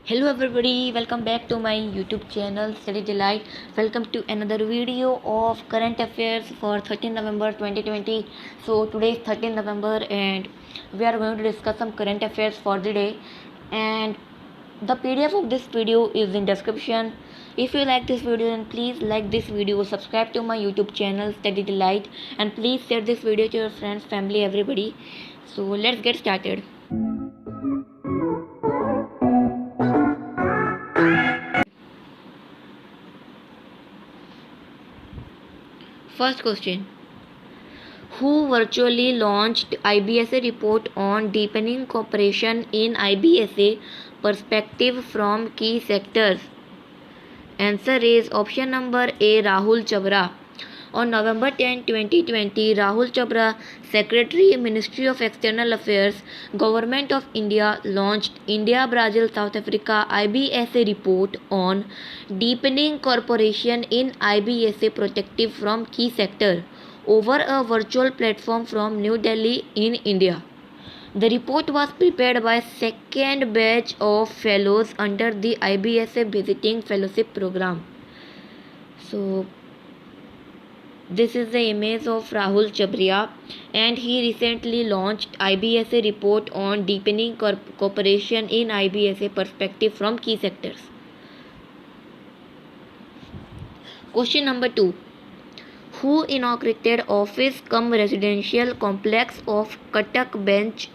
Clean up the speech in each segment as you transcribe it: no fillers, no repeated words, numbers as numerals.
Hello everybody, welcome back to my YouTube channel Study Delight. Welcome to another video of current affairs for 13 November 2020. So today is 13 November and we are going to discuss some current affairs for the day, and the PDF of this video is in description. If you like this video, then please like this video, subscribe to my YouTube channel Study Delight, and please share this video to your friends, family, everybody. So let's get started. First question: who virtually launched IBSA report on deepening cooperation in IBSA perspective from key sectors? Answer is option number A, Rahul Chabra. On November 10, 2020, Rahul Chabra, Secretary, Ministry of External Affairs, Government of India, launched India-Brazil South Africa IBSA report on deepening cooperation in IBSA perspective from key sector over a virtual platform from New Delhi in India. The report was prepared by second batch of fellows under the IBSA Visiting Fellowship Program. So this is the image of Rahul Chabria, and he recently launched IBSA report on deepening cooperation in IBSA perspective from key sectors. Question number 2. Who inaugurated office cum residential complex of Katak bench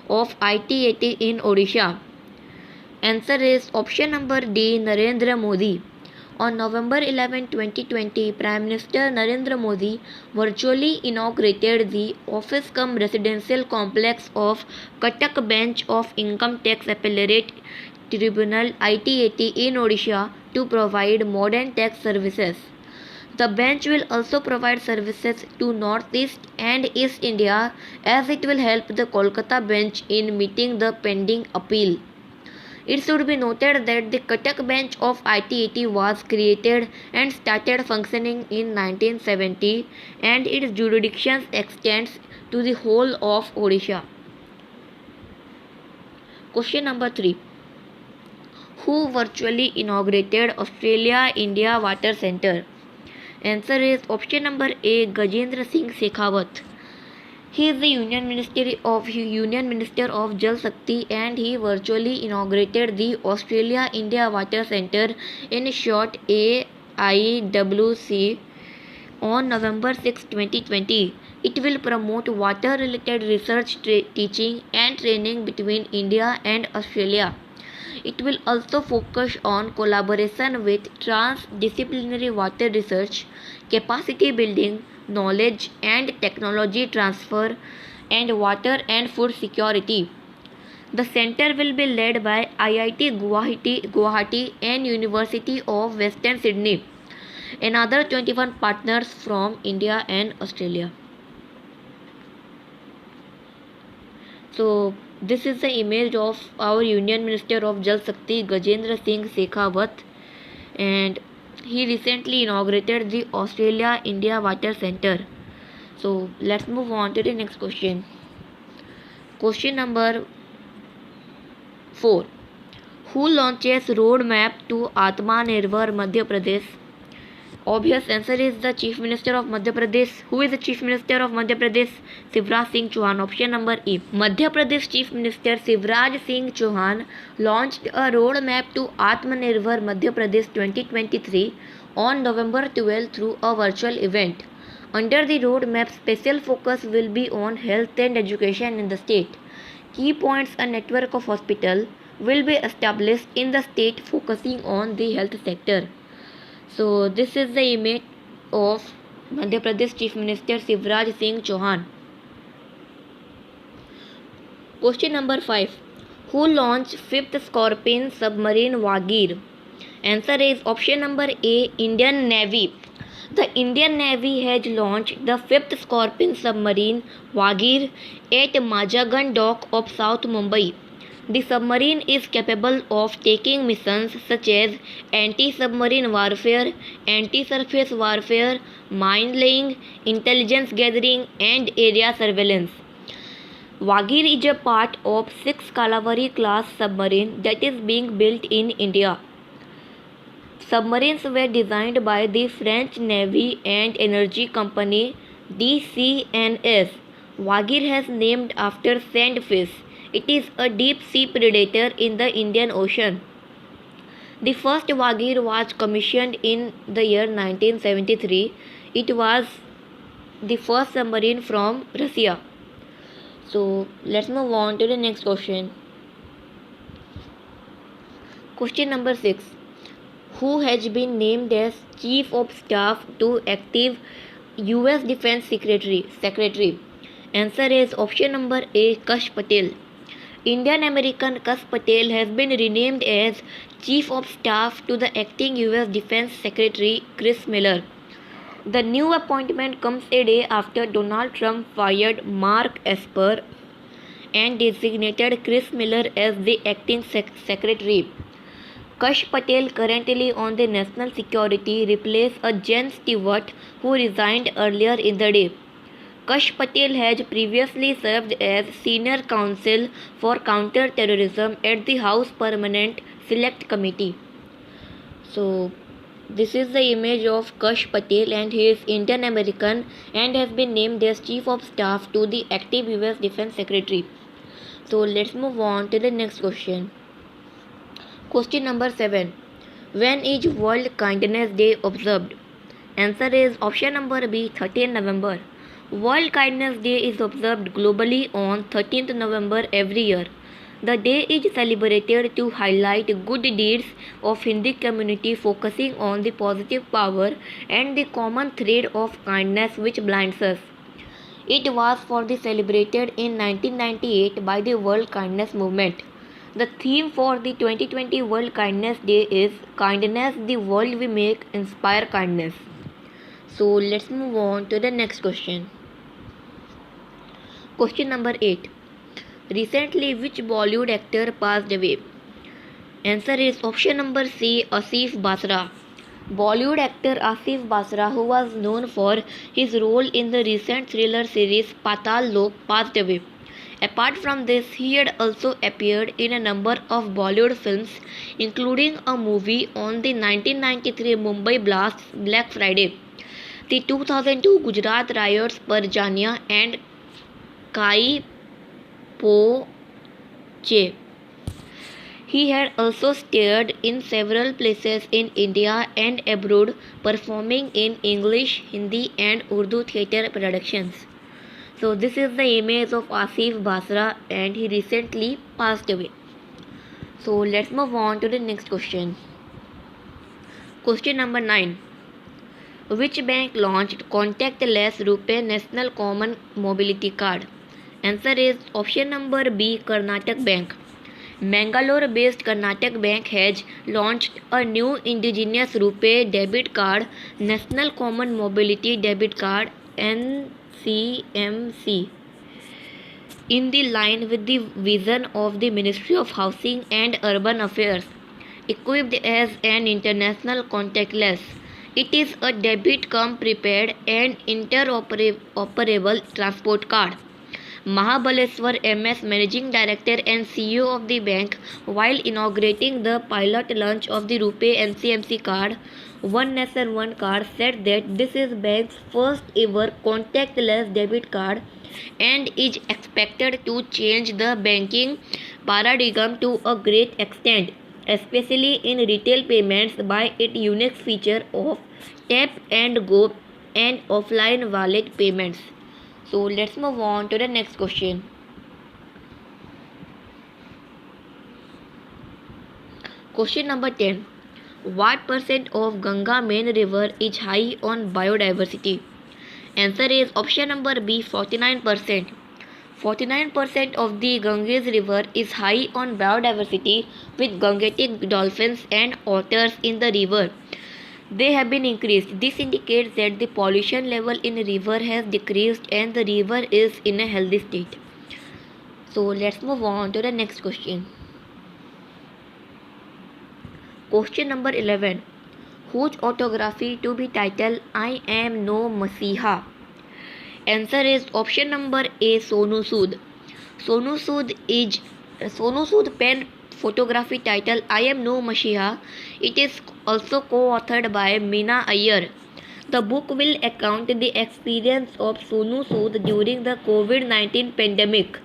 of ITAT in Odisha? Answer is option number D, Narendra Modi. On November 11, 2020, Prime Minister Narendra Modi virtually inaugurated the office cum residential complex of Katak bench of Income Tax Appellate Tribunal ITAT in Odisha to provide modern tax services. The bench will also provide services to Northeast and East India, as it will help the Kolkata bench in meeting the pending appeal. It should be noted that the Katak bench of ITAT was created and started functioning in 1970, and its jurisdiction extends to the whole of Odisha. Question number 3. Who virtually inaugurated Australia-India Water Centre? Answer is option number A, Gajendra Singh Shekhawat. He is the Union Minister of Jal Shakti, and he virtually inaugurated the Australia-India Water Centre, in short AIWC, on November 6, 2020. It will promote water-related research, teaching and training between India and Australia. It will also focus on collaboration with transdisciplinary water research, capacity building, knowledge and technology transfer, and water and food security. The center will be led by IIT Guwahati and University of Western Sydney, another 21 partners from India and Australia. So this is the image of our Union Minister of Jal Shakti, Gajendra Singh Shekhawat, and he recently inaugurated the Australia-India Water Centre. So let's move on to the next question. Question number 4. Who launches roadmap to Atmanirbhar Madhya Pradesh? Obvious answer is the Chief Minister of Madhya Pradesh. Who is the Chief Minister of Madhya Pradesh? Shivraj Singh Chauhan. Option number E. Madhya Pradesh Chief Minister Shivraj Singh Chauhan launched a roadmap to Atmanirbhar Madhya Pradesh 2023 on November 12 through a virtual event. Under the roadmap, special focus will be on health and education in the state. Key points: a network of hospitals will be established in the state focusing on the health sector. So this is the image of Madhya Pradesh Chief Minister Shivraj Singh Chauhan. Question number 5. Who launched 5th Scorpene submarine Wagir? Answer is option number A, Indian Navy. The Indian Navy has launched the 5th Scorpene submarine Wagir at Majagan dock of South Mumbai. The submarine is capable of taking missions such as anti-submarine warfare, anti-surface warfare, mine laying, intelligence gathering, and area surveillance. Wagir is a part of 6 Kalavari class submarine that is being built in India. Submarines were designed by the French Navy and Energy Company DCNS. Wagir has named after sandfish. It is a deep sea predator in the Indian Ocean. The first Wagir was commissioned in the year 1973. It was the first submarine from Russia. So let's move on to the next question. Question number 6. Who has been named as Chief of Staff to active US Defense Secretary? Answer is option number A, Kash Patel. Indian American Kash Patel has been renamed as Chief of Staff to the acting US Defense Secretary Chris Miller. The new appointment comes a day after Donald Trump fired Mark Esper and designated Chris Miller as the acting secretary. Kash Patel, currently on the National Security, replaced a Jen Stewart who resigned earlier in the day. Kash Patel has previously served as Senior Counsel for Counter-Terrorism at the House Permanent Select Committee. So, this is the image of Kash Patel, and he is Indian American and has been named as Chief of Staff to the active US Defense Secretary. So, let's move on to the next question. Question number 7. When is World Kindness Day observed? Answer is option number B, 13 November. World Kindness Day is observed globally on 13th November every year. The day is celebrated to highlight good deeds of Hindu community, focusing on the positive power and the common thread of kindness which binds us. It was celebrated in 1998 by the World Kindness Movement. The theme for the 2020 World Kindness Day is Kindness, the world we make, inspire kindness. So let's move on to the next question. Question number 8. Recently, which Bollywood actor passed away? Answer is option number C, Asif Basra. Bollywood actor Asif Basra, who was known for his role in the recent thriller series Patal Lok, passed away. Apart from this, he had also appeared in a number of Bollywood films, including a movie on the 1993 Mumbai blasts Black Friday, the 2002 Gujarat riots Parjanya, and Kai Po Che. He had also starred in several places in India and abroad, performing in English, Hindi and Urdu theatre productions. So this is the image of Asif Basra, and he recently passed away. So let's move on to the next question. Question number 9. Which bank launched contactless RuPay National Common Mobility Card? Answer is option number B, Karnataka Bank. Mangalore-based Karnataka Bank has launched a new indigenous RuPay debit card, National Common Mobility Debit Card (NCMC), in the line with the vision of the Ministry of Housing and Urban Affairs. Equipped as an international contactless, it is a debit cum prepaid and interoperable transport card. Mahabaleshwar MS, Managing Director and CEO of the bank, while inaugurating the pilot launch of the RuPay NCMC card, One Nation One Card, said that this is bank's first ever contactless debit card and is expected to change the banking paradigm to a great extent, especially in retail payments, by its unique feature of tap and go and offline wallet payments. So let's move on to the next question. Question number 10. What percent of Ganga main river is high on biodiversity? Answer is option number B, 49%. 49% of the Ganges river is high on biodiversity, with Gangetic dolphins and otters in the river. They have been increased. This indicates that the pollution level in the river has decreased and the river is in a healthy state. So let's move on to the next question. Question number 11. Whose autography to be titled I Am No Masiha? Answer is option number A, Sonu Sood. Sonu Sood is Sonu Sood pen photography title I Am No Mashiach. It is also co-authored by Meena Iyer. The book will account the experience of Sonu Sood during the COVID-19 pandemic.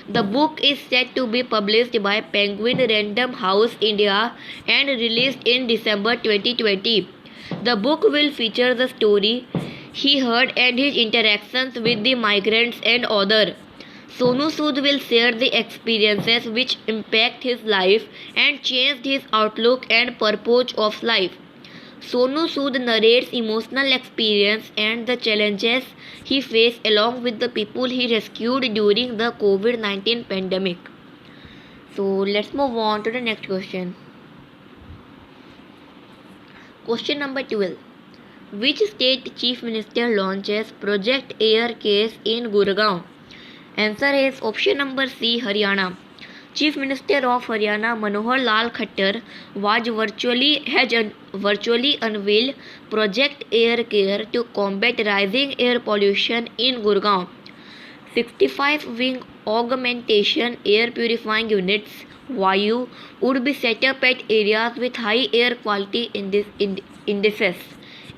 The book is set to be published by Penguin Random House India and released in December 2020. The book will feature the story he heard and his interactions with the migrants and others. Sonu Sood will share the experiences which impact his life and changed his outlook and purpose of life. Sonu Sood narrates emotional experience and the challenges he faced along with the people he rescued during the COVID-19 pandemic. So let's move on to the next question. Question number 12. Which state chief minister launches Project Air Case in Gurgaon? Answer is option number C, Haryana. Chief Minister of Haryana Manohar Lal Khattar has virtually unveiled Project Air Care to combat rising air pollution in Gurgaon. 65 wing augmentation air purifying units (WAYU) would be set up at areas with high air quality indices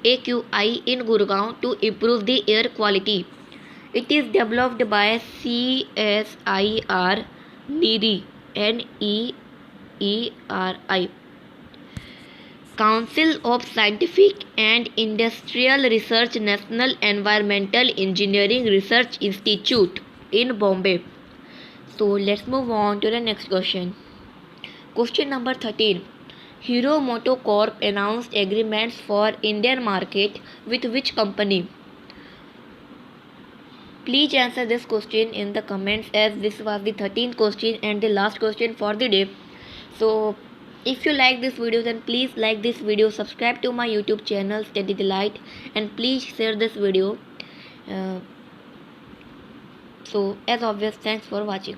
(AQI) in Gurgaon to improve the air quality. It is developed by CSIR NERI NEERI Council of Scientific and Industrial Research National Environmental Engineering Research Institute in Bombay. So let's move on to the next question. Question number 13. Hero MotoCorp announced agreements for Indian market with which company? Please answer this question in the comments, as this was the 13th question and the last question for the day. So if you like this video, then please like this video, subscribe to my YouTube channel Steady Delight, and please share this video. So as always, thanks for watching.